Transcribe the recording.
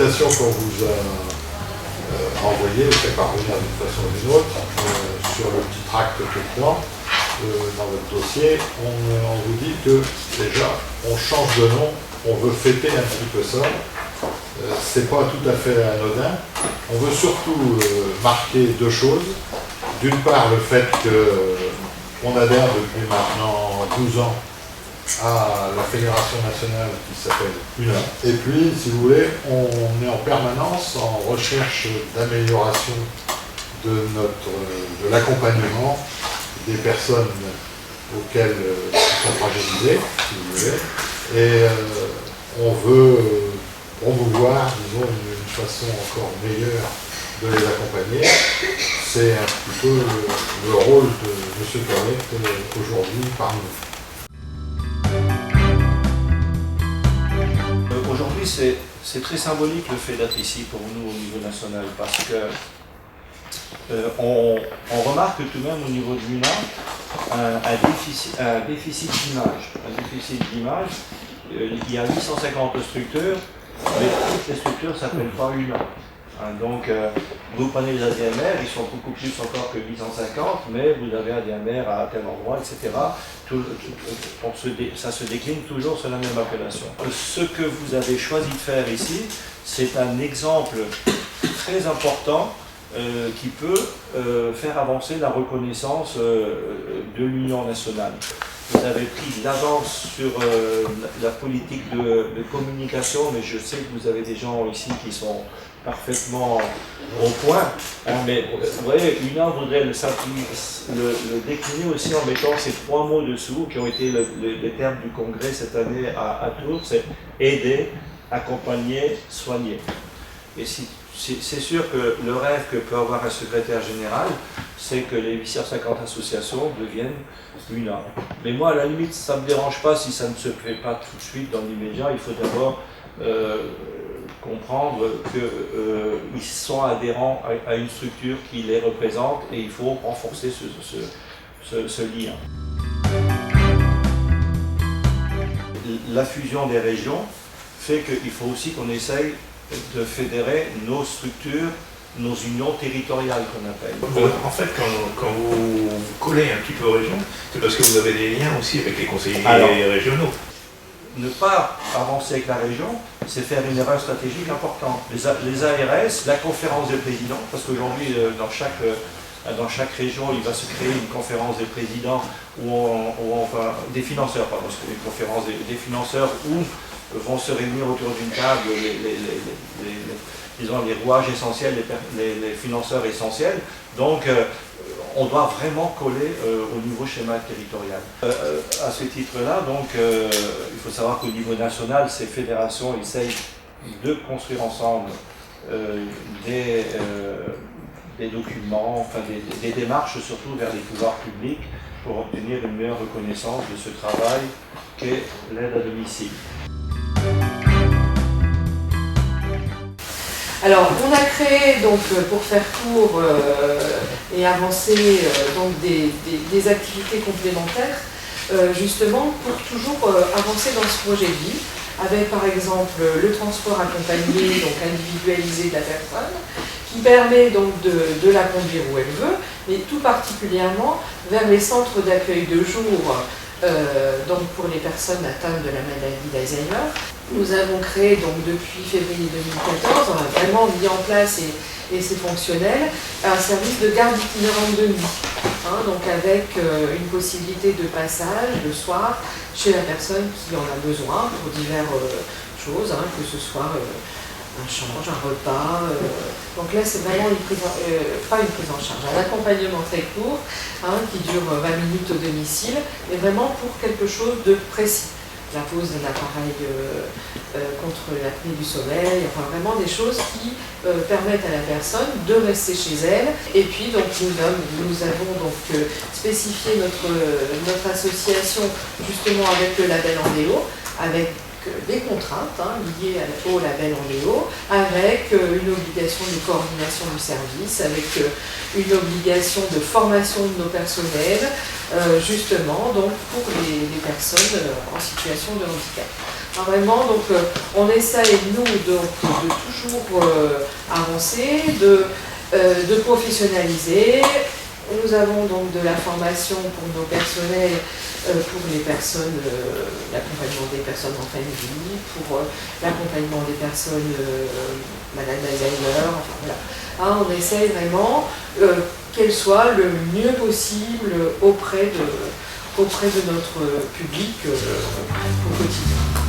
l'invitation qu'on vous a envoyée, fait parvenir d'une façon ou d'une autre, sur le petit tract T3, dans votre dossier, on vous dit que déjà, on change de nom, on veut fêter un petit peu ça. C'est pas tout à fait anodin. On veut surtout marquer deux choses. D'une part, le fait qu'on adhère depuis maintenant 12 ans à la Fédération nationale qui s'appelle UNA. Et puis, si vous voulez, on est en permanence en recherche d'amélioration de l'accompagnement des personnes auxquelles qui sont fragilisées, si vous voulez. Et on veut promouvoir, disons, une façon encore meilleure de les accompagner. C'est un petit peu le rôle de M. Correct aujourd'hui parmi nous. Aujourd'hui, c'est très symbolique le fait d'être ici pour nous au niveau national, parce que on remarque tout de même au niveau de l'UNA un déficit d'image. Il y a 850 structures, mais toutes les structures ne s'appellent pas UNA. Donc, vous prenez les ADMR, ils sont beaucoup plus encore que 850, mais vous avez ADMR à tel endroit, etc. Ça se décline toujours sur la même appellation. Ce que vous avez choisi de faire ici, c'est un exemple très important qui peut faire avancer la reconnaissance de l'Union nationale. Vous avez pris de l'avance sur la politique de communication, mais je sais que vous avez des gens ici qui sont parfaitement au point. Mais vous voyez, UNA voudrait le décliner aussi en mettant ces trois mots dessous, qui ont été les termes du congrès cette année à Tours, c'est aider, accompagner, soigner. Et c'est sûr que le rêve que peut avoir un secrétaire général, c'est que les 850 associations deviennent UNA. Mais moi, à la limite, ça ne me dérange pas si ça ne se fait pas tout de suite dans l'immédiat. Il faut d'abord comprendre qu'ils sont adhérents à une structure qui les représente et il faut renforcer ce lien. La fusion des régions fait qu'il faut aussi qu'on essaye de fédérer nos structures, nos unions territoriales qu'on appelle. En fait, quand vous collez un petit peu aux régions, c'est parce que vous avez des liens aussi avec les conseillers régionaux. Ne pas avancer avec la région, c'est faire une erreur stratégique importante. Les ARS, la conférence des présidents, parce qu'aujourd'hui, dans chaque région, il va se créer une conférence des présidents, des financeurs, pardon, une conférence des financeurs où vont se réunir autour d'une table disons, les rouages essentiels, les financeurs essentiels. Donc, on doit vraiment coller au nouveau schéma territorial. À ce titre-là, donc, il faut savoir qu'au niveau national, ces fédérations essayent de construire ensemble des documents, enfin des démarches surtout vers les pouvoirs publics pour obtenir une meilleure reconnaissance de ce travail qu'est l'aide à domicile. Alors, on a créé, donc, pour faire court et avancer donc des activités complémentaires, justement pour toujours avancer dans ce projet de vie, avec par exemple le transport accompagné, donc individualisé de la personne, qui permet donc de la conduire où elle veut, mais tout particulièrement vers les centres d'accueil de jour, donc pour les personnes atteintes de la maladie d'Alzheimer. Nous avons créé donc depuis février 2014, on a vraiment mis en place et c'est fonctionnel, un service de garde itinérante de nuit, donc avec une possibilité de passage le soir chez la personne qui en a besoin pour diverses choses, que ce soit un change, un repas. Donc là, c'est vraiment pas une prise en charge, un accompagnement très court qui dure 20 minutes au domicile, mais vraiment pour quelque chose de précis. La pose d'un appareil contre l'apnée du sommeil, enfin vraiment des choses qui permettent à la personne de rester chez elle. Et puis donc nous avons donc spécifié notre association justement avec le label Andéo, avec des contraintes liées au label Andéo, avec une obligation de coordination du service, avec une obligation de formation de nos personnels, justement donc pour les personnes en situation de handicap. Alors vraiment, donc, on essaye, nous, donc, de toujours avancer, de professionnaliser. Nous avons donc de la formation pour nos personnels, pour les personnes, l'accompagnement des personnes en fin de vie, pour l'accompagnement des personnes malades d'Alzheimer, enfin voilà. On essaye vraiment qu'elles soient le mieux possible auprès de notre public au quotidien.